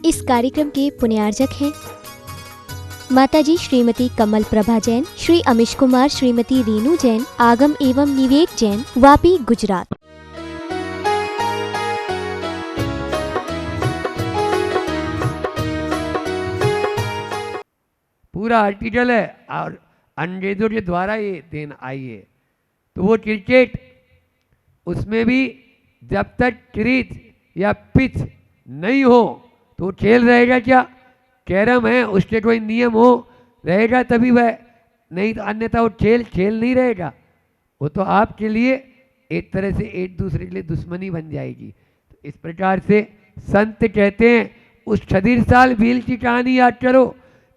इस कार्यक्रम के पुण्यार्जक हैं माताजी श्रीमती कमल प्रभा जैन, श्री अमिश कुमार, श्रीमती रीनू जैन, आगम एवं निवेक जैन, वापी, गुजरात। पूरा आर्टिकल है और अंग्रेजों के द्वारा ये देन आई है। तो वो क्रिकेट, उसमें भी जब तक क्रीज या पिच नहीं हो तो खेल रहेगा क्या? कैरम है, उसके कोई नियम हो रहेगा तभी वह, नहीं तो अन्यथा वो खेल नहीं रहेगा। वो तो आपके लिए एक तरह से एक दूसरे के लिए दुश्मनी बन जाएगी। तो इस प्रकार से संत कहते हैं, उस 36 साल भील की कहानी याद करो।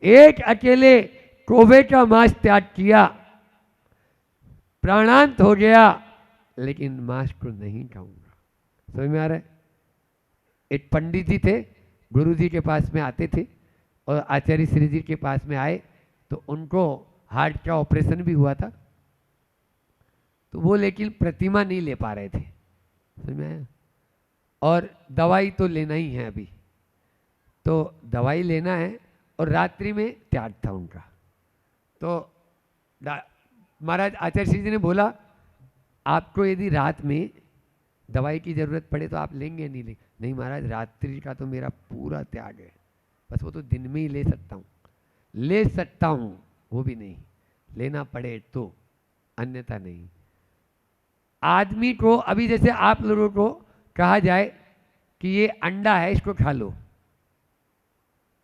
एक अकेले कोबे का मांस त्याग किया, प्राणांत हो गया, लेकिन मांस को नहीं खाऊंगा। समझ में आ रहा है? एक पंडित जी थे, गुरु जी के पास में आते थे और आचार्य श्री जी के पास में आए तो उनको हार्ट का ऑपरेशन भी हुआ था। तो वो लेकिन प्रतिमा नहीं ले पा रहे थे। समझ में आया? और दवाई तो लेना ही है अभी, तो दवाई लेना है और रात्रि में त्याग था उनका। तो महाराज आचार्य श्री जी ने बोला, आपको यदि रात में दवाई की जरूरत पड़े तो आप लेंगे नहीं? नहीं महाराज, रात्रि का तो मेरा पूरा त्याग है, बस वो तो दिन में ही ले सकता हूँ, वो भी नहीं, लेना पड़े तो, अन्यथा नहीं। आदमी को अभी जैसे आप लोगों को कहा जाए कि ये अंडा है, इसको खा लो,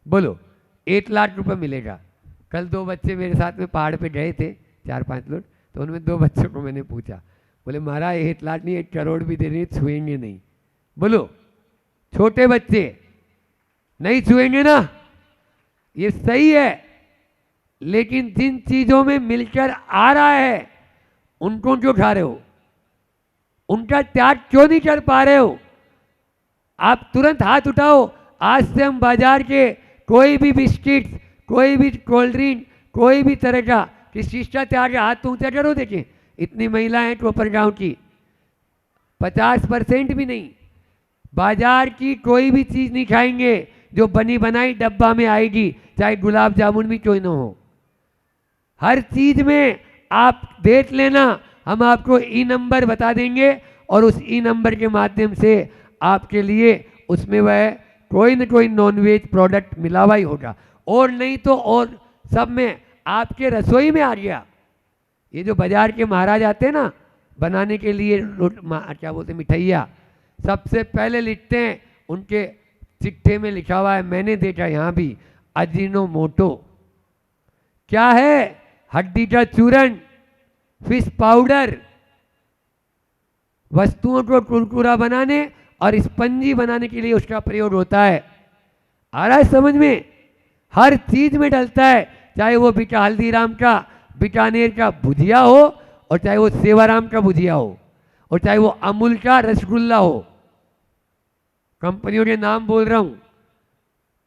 बोलो 1 लाख रुपए मिलेगा। कल 2 बच्चे मेरे साथ में पहाड़ पे गए थे, 4-5 लोग, तो उनमें 2 बच्चों को मैंने पूछा, बोले महाराज 1 लाख नहीं 1 करोड़ भी दे रहे, छुएंगे नहीं। बोलो, छोटे बच्चे नहीं छुएंगे ना? ये सही है, लेकिन जिन चीजों में मिलकर आ रहा है उनको क्यों खा रहे हो? उनका त्याग क्यों नहीं कर पा रहे हो? आप तुरंत हाथ उठाओ। आज से हम बाजार के कोई भी बिस्किट, कोई भी कोल्ड ड्रिंक, कोई भी तरह का किस चीज का त्याग है, हाथ ऊंचा करो। देखें इतनी महिलाएं टोपर गांव की, 50% भी नहीं। बाजार की कोई भी चीज नहीं खाएंगे जो बनी बनाई डब्बा में आएगी, चाहे गुलाब जामुन भी क्यों ना हो। हर चीज में आप देख लेना, हम आपको ई नंबर बता देंगे और उस ई नंबर के माध्यम से आपके लिए उसमें वह कोई न कोई नॉनवेज प्रोडक्ट मिला हुआ ही होगा, और नहीं तो और सब में आपके रसोई में आ गया। ये जो बाजार के महाराज आते हैं ना बनाने के लिए क्या बोलते मिठाइया, सबसे पहले लिखते हैं उनके चिट्ठे में लिखा हुआ है, मैंने देखा यहाँ भी, अजीनोमोटो। क्या है? हड्डी का चूरन, फिश पाउडर, वस्तुओं को कुरकुरा बनाने और स्पंजी बनाने के लिए उसका प्रयोग होता है। आ रहा है समझ में? हर चीज में डलता है, चाहे वो बीटा हल्दीराम का बीकानेर का भुजिया हो, और चाहे वो सेवाराम का भुजिया हो, और चाहे वो अमूल का रसगुल्ला हो। कंपनियों के नाम बोल रहा हूं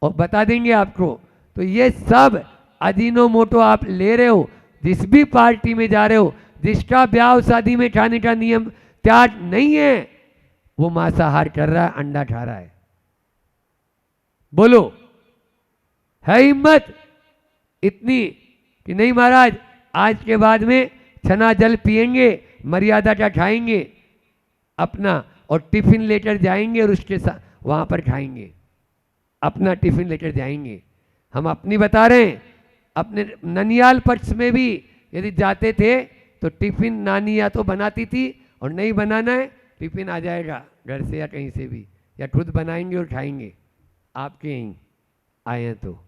और बता देंगे आपको। तो ये सब अजीनोमोटो आप ले रहे हो, जिस भी पार्टी में जा रहे हो, जिसका ब्याह शादी में खाने का नियम त्याग नहीं है, वो मांसाहार कर रहा है, अंडा खा रहा है। बोलो, है हिम्मत इतनी कि नहीं महाराज आज के बाद में छना जल पिएंगे, मर्यादा का खाएंगे अपना, और टिफिन लेकर जाएंगे और उसके साथ वहां पर खाएंगे, अपना टिफिन लेकर जाएंगे। हम अपनी बता रहे हैं, अपने ननियाल पक्ष में भी यदि जाते थे तो टिफिन नानी या तो बनाती थी, और नहीं बनाना है टिफिन आ जाएगा घर से या कहीं से भी, या खुद बनाएंगे और खाएंगे, आपके यहीं आए हैं तो।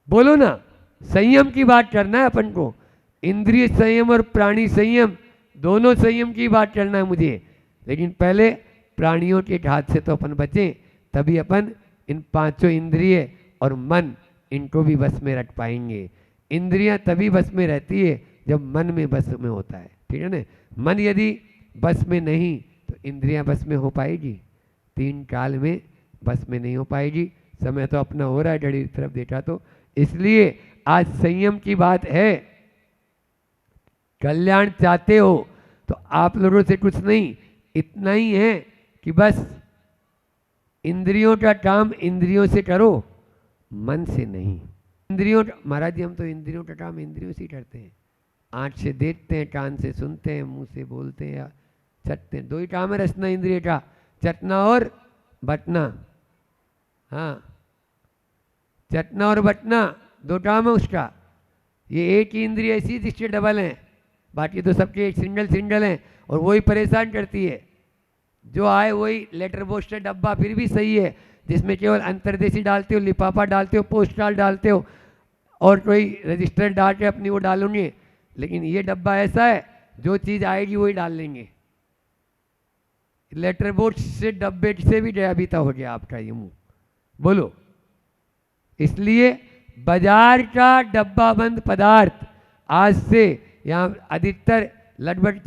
बोलो ना, संयम की बात करना है अपन को, इंद्रिय संयम और प्राणी संयम, दोनों संयम की बात करना है मुझे। लेकिन पहले प्राणियों के हाथ से तो अपन बचें, तभी अपन इन 5 इंद्रिय और मन, इनको भी बस में रख पाएंगे। इंद्रियां तभी बस में रहती है जब मन में बस में होता है, ठीक है ना? मन यदि बस में नहीं तो इंद्रियां बस में हो पाएगी? 3 काल में बस में नहीं हो पाएगी। समय तो अपना हो रहा है घड़ी की तरफ देखा तो, इसलिए आज संयम की बात है। कल्याण चाहते हो तो आप लोगों से कुछ नहीं, इतना ही है कि बस इंद्रियों का काम इंद्रियों से करो, मन से नहीं। इंद्रियों महाराज जी, हम तो इंद्रियों का काम इंद्रियों से ही करते हैं। आँख से देखते हैं, कान से सुनते हैं, मुंह से बोलते हैं या चटते हैं। दो ही काम है रसना इंद्रिय का, चटना और बटना। हाँ, चटना और बटना दो काम है उसका। ये एक ही इंद्रिय ऐसी जिसके डबल हैं, बाकी तो सबके एक सिंगल सिंगल हैं, और वही परेशान करती है। जो आए वही लेटर बॉक्स का डब्बा फिर भी सही है, जिसमें केवल अंतर्देशी डालते हो, लिफाफा डालते हो, पोस्ट कार्ड डालते हो और कोई रजिस्टर डाल के अपनी वो डालोगे। लेकिन ये डब्बा ऐसा है, जो चीज़ आएगी वही डाल लेंगे। लेटर बॉक्स से डब्बे से भी जयाबीता हो गया आपका ये मुंह। बोलो। इसलिए बाजार का डब्बा बंद पदार्थ आज से यहाँ अधिकतर लगभग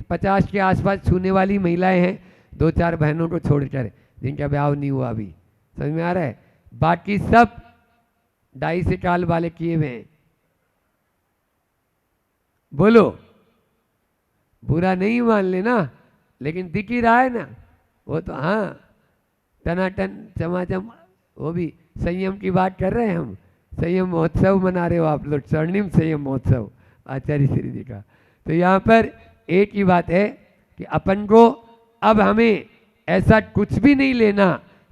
50 के आसपास छूने वाली महिलाएं हैं, 2-4 बहनों को छोड़कर, जिनका ब्याह नहीं हुआ अभी। समझ में आ रहा है? बाकी सब 2.5 साल वाले किए हुए हैं। बोलो। बुरा नहीं मान लेना, लेकिन दिख ही रहा है ना वो तो। हाँ, टनाटन चमाचम, वो भी संयम की बात कर रहे हैं हम। संयम महोत्सव मना रहे हो आप लोग, स्वर्णिम संयम महोत्सव आचार्य श्री जी का। तो यहाँ पर एक ही बात है कि अपन को अब हमें ऐसा कुछ भी नहीं लेना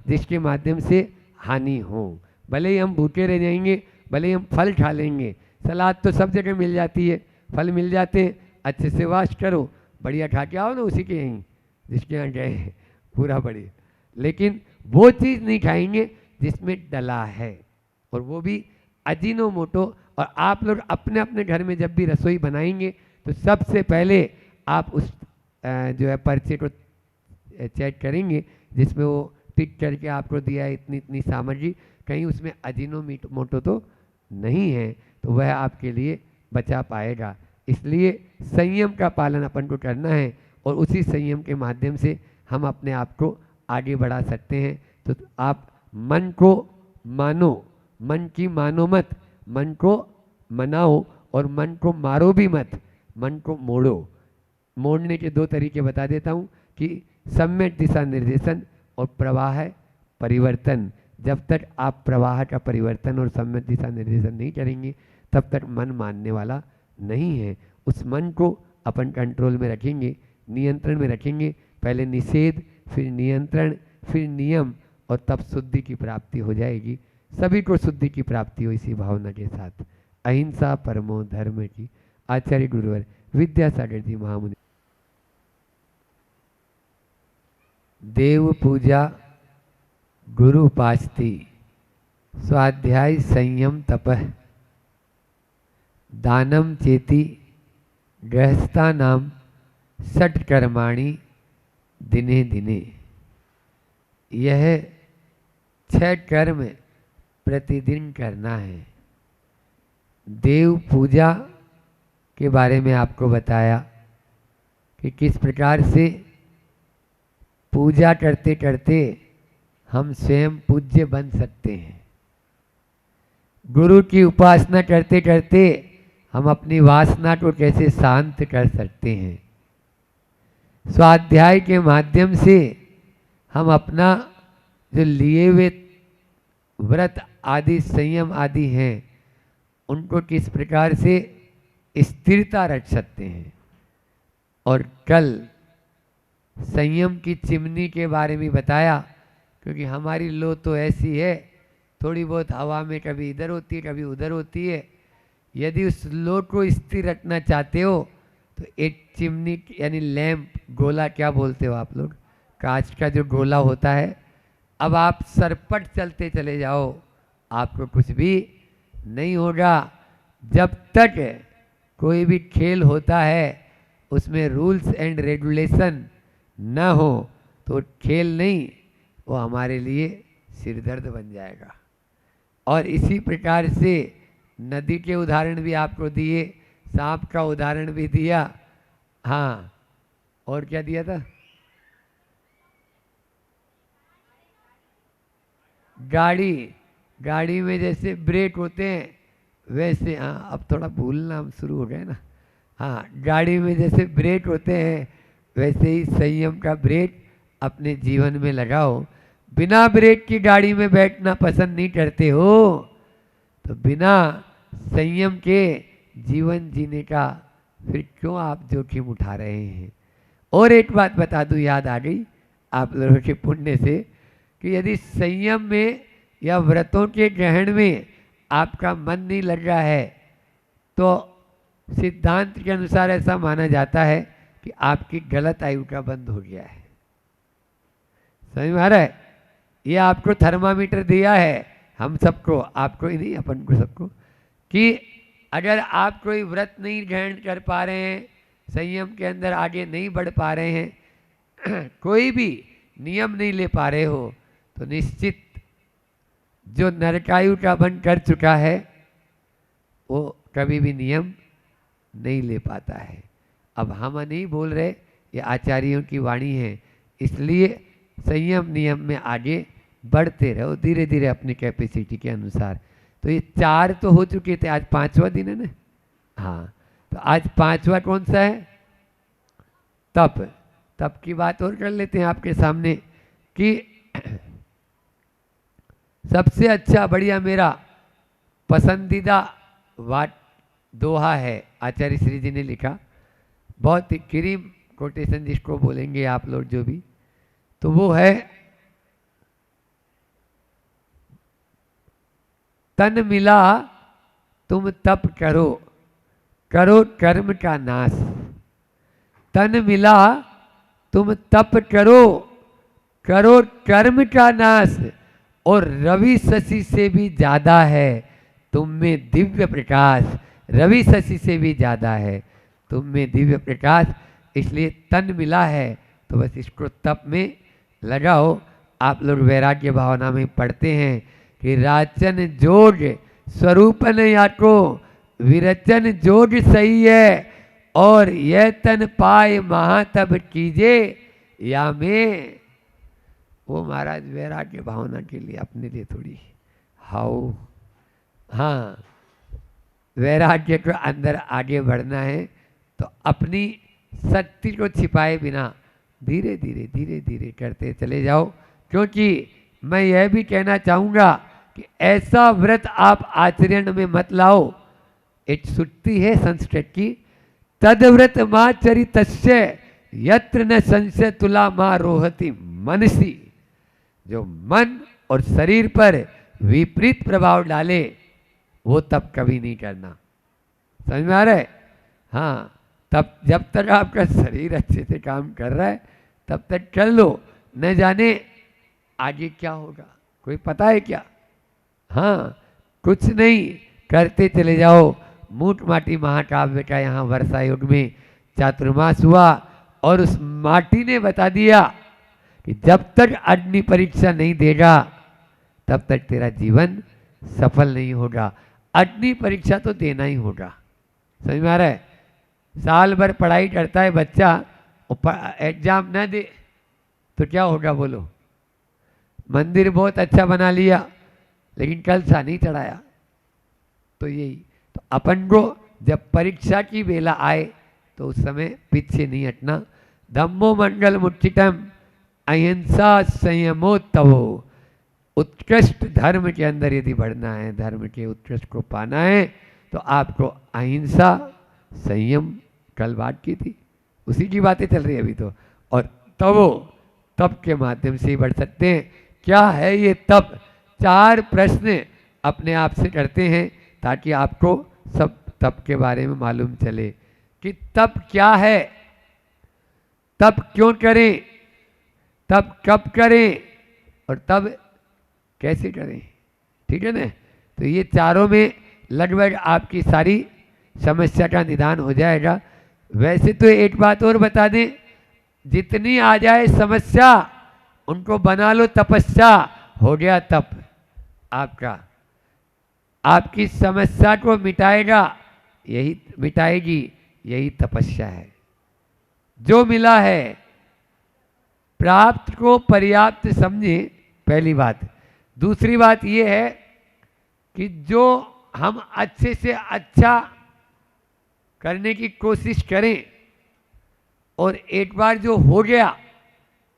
जिसके माध्यम से हानि हो। भले ही हम भूखे रह जाएंगे, भले ही हम फल खा लेंगे, सलाद तो सब जगह मिल जाती है, फल मिल जाते हैं, अच्छे से वाश करो, बढ़िया खा के आओ ना उसी के यहीं जिसके यहाँ गए, पूरा बढ़िया। लेकिन वो चीज़ नहीं खाएंगे जिसमें डला है, और वो भी अजीनोमोटो। और आप लोग अपने अपने घर में जब भी रसोई बनाएंगे तो सबसे पहले आप उस जो है पर्चे को चेक करेंगे, जिसमें वो टिक करके आपको दिया है इतनी इतनी सामग्री, कहीं उसमें अजीनोमोटो तो नहीं है, तो वह आपके लिए बचा पाएगा। इसलिए संयम का पालन अपन को करना है, और उसी संयम के माध्यम से हम अपने आप को आगे बढ़ा सकते हैं। तो आप मन को मानो, मन की मानो मत, मन को मनाओ, और मन को मारो भी मत, मन को मोड़ो। मोड़ने के 2 तरीके बता देता हूँ कि सम्यक दिशा निर्देशन और प्रवाह परिवर्तन। जब तक आप प्रवाह का परिवर्तन और सम्यक दिशा निर्देशन नहीं करेंगे, तब तक मन मानने वाला नहीं है। उस मन को अपन कंट्रोल में रखेंगे, नियंत्रण में रखेंगे। पहले निषेध, फिर नियंत्रण, फिर नियम, और तब शुद्धि की प्राप्ति हो जाएगी। सभी को शुद्धि की प्राप्ति हो इसी भावना के साथ। अहिंसा परमो धर्म की आचार्य गुरुवर विद्यासागर जी महामुनि। देव पूजा गुरु उपासती, स्वाध्याय संयम तपः, दानम चेति गृहस्था नाम षट्कर्माणि दिने दिने। यह 6 कर्म प्रतिदिन करना है। देव पूजा के बारे में आपको बताया कि किस प्रकार से पूजा करते करते हम स्वयं पूज्य बन सकते हैं। गुरु की उपासना करते करते हम अपनी वासना को कैसे शांत कर सकते हैं। स्वाध्याय के माध्यम से हम अपना जो लिए हुए व्रत आदि संयम आदि हैं उनको किस प्रकार से स्थिरता रख सकते हैं। और कल संयम की चिमनी के बारे में बताया, क्योंकि हमारी लो तो ऐसी है, थोड़ी बहुत हवा में कभी इधर होती है कभी उधर होती है। यदि उस लो को स्थिर रखना चाहते हो तो एक चिमनी यानी लैंप, गोला क्या बोलते हो आप लोग, कांच का जो गोला होता है, अब आप सरपट चलते चले जाओ, आपको कुछ भी नहीं होगा। जब तक कोई भी खेल होता है उसमें रूल्स एंड रेगुलेशन न हो तो खेल नहीं, वो हमारे लिए सिरदर्द बन जाएगा। और इसी प्रकार से नदी के उदाहरण भी आपको दिए, सांप का उदाहरण भी दिया। हाँ, और क्या दिया था? गाड़ी में जैसे ब्रेक होते हैं वैसे, हाँ अब थोड़ा भूलना हम शुरू हो गए ना। हाँ, गाड़ी में जैसे ब्रेक होते हैं वैसे ही संयम का ब्रेक अपने जीवन में लगाओ। बिना ब्रेक की गाड़ी में बैठना पसंद नहीं करते हो, तो बिना संयम के जीवन जीने का फिर क्यों आप जोखिम उठा रहे हैं। और एक बात बता दूं, याद आ गई आप लोगों के पुण्य से, कि यदि संयम में या व्रतों के ग्रहण में आपका मन नहीं लग रहा है, तो सिद्धांत के अनुसार ऐसा माना जाता है कि आपकी गलत आयु का बंद हो गया है। समझ में आ रहा है? ये आपको थर्मामीटर दिया है हम सबको, आपको ही नहीं, अपन को सबको, कि अगर आप कोई व्रत नहीं ग्रहण कर पा रहे हैं, संयम के अंदर आगे नहीं बढ़ पा रहे हैं, कोई भी नियम नहीं ले पा रहे हो, तो निश्चित जो नरकायु का बन कर चुका है वो कभी भी नियम नहीं ले पाता है। अब हम नहीं बोल रहे, ये आचार्यों की वाणी है, इसलिए संयम नियम में आगे बढ़ते रहो धीरे धीरे अपनी कैपेसिटी के अनुसार। तो ये 4 तो हो चुके थे, आज 5वां दिन है ना। हाँ, तो आज 5वां कौन सा है? तप। तप की बात और कर लेते हैं आपके सामने कि सबसे अच्छा बढ़िया मेरा पसंदीदा वाट दोहा है, आचार्य श्री जी ने लिखा, बहुत ही क्रीम कोटेशन जिसको बोलेंगे आप लोग जो भी, तो वो है, तन मिला तुम तप करो, करो कर्म का नाश। तन मिला तुम तप करो, करो कर्म का नाश। और रवि शशि से भी ज्यादा है तुम में दिव्य प्रकाश। रवि शशि से भी ज्यादा है तुम में दिव्य प्रकाश। इसलिए तन मिला है तो बस इसको तप में लगाओ। आप लोग वैराग्य भावना में पढ़ते हैं कि राचन जोग स्वरूपन याको, विरचन जोग सही है, और यह तन पाए महातब कीजे या में। वो महाराज वैराग्य भावना के लिए अपने लिए थोड़ी हाउ, हाँ, वैराग्य को अंदर आगे बढ़ना है तो अपनी शक्ति को छिपाए बिना धीरे धीरे धीरे धीरे करते चले जाओ। क्योंकि मैं यह भी कहना चाहूँगा कि ऐसा व्रत आप आचरण में मत लाओ। एक सुक्ति है संस्कृत की, तदव्रत माँ चरितस्य यत्र न संशय तुला माँ रोहति मनसी। जो मन और शरीर पर विपरीत प्रभाव डाले वो तब कभी नहीं करना। समझ में आ रहा है? हाँ, तब जब तक आपका शरीर अच्छे से काम कर रहा है तब तक कर लो, न जाने आगे क्या होगा, कोई पता है क्या? हाँ, कुछ नहीं, करते चले जाओ। मूठ माटी महाकाव्य का यहाँ वर्षा युग में चातुर्मास हुआ और उस माटी ने बता दिया कि जब तक अग्नि परीक्षा नहीं देगा तब तक तेरा जीवन सफल नहीं होगा। अग्नि परीक्षा तो देना ही होगा। समझ में आ रहा है? साल भर पढ़ाई करता है बच्चा, एग्जाम न दे तो क्या होगा बोलो? मंदिर बहुत अच्छा बना लिया लेकिन कलशा नहीं चढ़ाया, तो यही तो अपन को जब परीक्षा की बेला आए तो उस समय पीछे नहीं हटना। धम्मो मंगल मुच्चितम अहिंसा संयमोत्तवो। उत्कृष्ट धर्म के अंदर यदि बढ़ना है, धर्म के उत्कृष्ट को पाना है तो आपको अहिंसा संयम, कल बात की थी, उसी की बातें चल रही है अभी तो। और तवो, तप के माध्यम से ही बढ़ सकते हैं। क्या है ये तप? 4 प्रश्न अपने आप से करते हैं ताकि आपको सब तप के बारे में मालूम चले कि तप क्या है, तप क्यों करें, तप कब करें और तब कैसे करें। ठीक है ना? तो ये चारों में लगभग आपकी सारी समस्या का निदान हो जाएगा। वैसे तो एक बात और बता दें, जितनी आ जाए समस्या उनको बना लो तपस्या, हो गया तप आपका। आपकी समस्या को मिटाएगा, यही मिटाएगी, यही तपस्या है। जो मिला है प्राप्त को पर्याप्त समझे, पहली बात। दूसरी बात यह है कि जो हम अच्छे से अच्छा करने की कोशिश करें और एक बार जो हो गया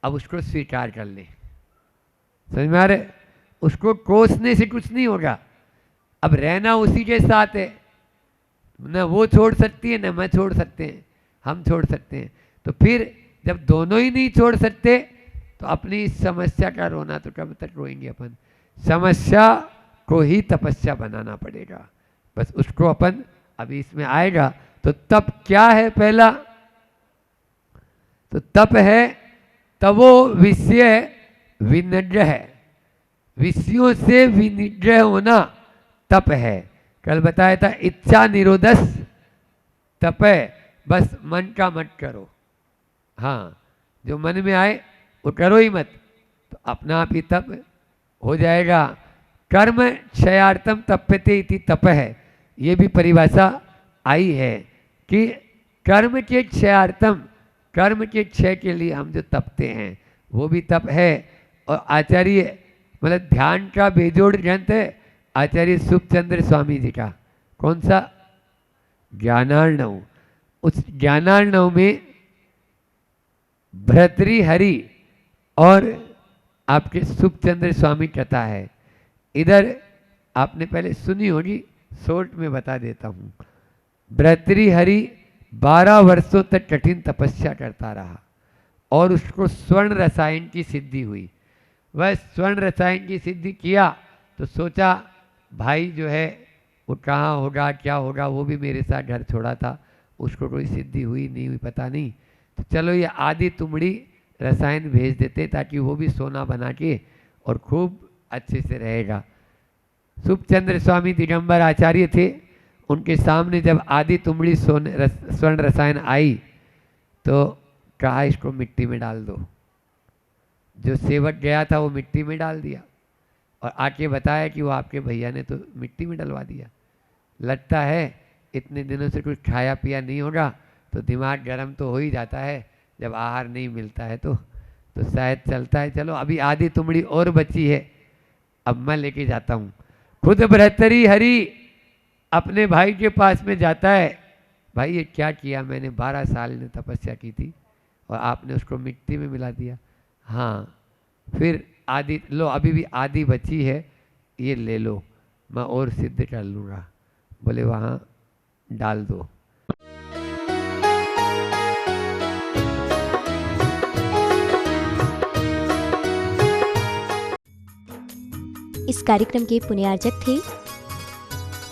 अब उसको स्वीकार कर लें। समझ में आ रहे? उसको कोसने से कुछ नहीं होगा। अब रहना उसी के साथ है, न वो छोड़ सकती है न मैं छोड़ सकते हैं, हम छोड़ सकते हैं। तो फिर जब दोनों ही नहीं छोड़ सकते तो अपनी इस समस्या का रोना तो कब तक रोएंगे अपन? समस्या को ही तपस्या बनाना पड़ेगा, बस उसको अपन अभी इसमें आएगा। तो तप क्या है? पहला तो तप है तवो विषय विनिग्रह, विषयों से विनिग्रह होना तप है। कल बताया था इच्छा निरोधस तप है, बस मन का मत करो। हाँ, जो मन में आए वो करो ही मत, तो अपना आप ही तप हो जाएगा। कर्म क्षयार्थम तप्यते इति तप है, ये भी परिभाषा आई है कि कर्म के क्षयार्थम, कर्म के क्षय के लिए हम जो तपते हैं वो भी तप है। और आचार्य मतलब ध्यान का बेजोड़ ग्रंथ है आचार्य सुखचंद्र स्वामी जी का। कौन सा? ज्ञानार्णव। उस ज्ञानार्णव में भर्तृहरि और आपके सुखचंद्र स्वामी कथा है। इधर आपने पहले सुनी होगी, शॉर्ट में बता देता हूँ। भर्तृहरि 12 वर्षों तक कठिन तपस्या करता रहा और उसको स्वर्ण रसायन की सिद्धि हुई। वह स्वर्ण रसायन की सिद्धि किया तो सोचा भाई जो है वो कहाँ होगा क्या होगा, वो भी मेरे साथ घर छोड़ा था, उसको कोई सिद्धि हुई नहीं हुई पता नहीं, तो चलो ये आदि तुमड़ी रसायन भेज देते ताकि वो भी सोना बना के और खूब अच्छे से रहेगा। सुखचंद्र स्वामी दिगंबर आचार्य थे, उनके सामने जब आदि तुमड़ी स्वर्ण रसायन आई तो कहा इसको मिट्टी में डाल दो। जो सेवक गया था वो मिट्टी में डाल दिया और आके बताया कि वो आपके भैया ने तो मिट्टी में डलवा दिया। लगता है इतने दिनों से कुछ खाया पिया नहीं होगा तो दिमाग गर्म तो हो ही जाता है, जब आहार नहीं मिलता है तो शायद चलता है। चलो अभी आधी तुमड़ी और बची है, अब मैं लेके जाता हूँ। खुद भर्तृहरि अपने भाई के पास में जाता है, भाई ये क्या किया मैंने, 12 साल ने तपस्या की थी और आपने उसको मिट्टी में मिला दिया। हाँ, फिर आदि लो, अभी भी आधी बची है, ये ले लो, मैं और सिद्ध कर लूँगा। बोले वहाँ डाल दो। इस कार्यक्रम के पुण्यार्चक थे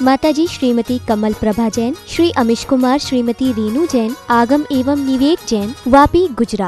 माताजी श्रीमती कमल प्रभा जैन, श्री अमिश कुमार, श्रीमती रीनू जैन, आगम एवं निवेक जैन, वापी, गुजरात।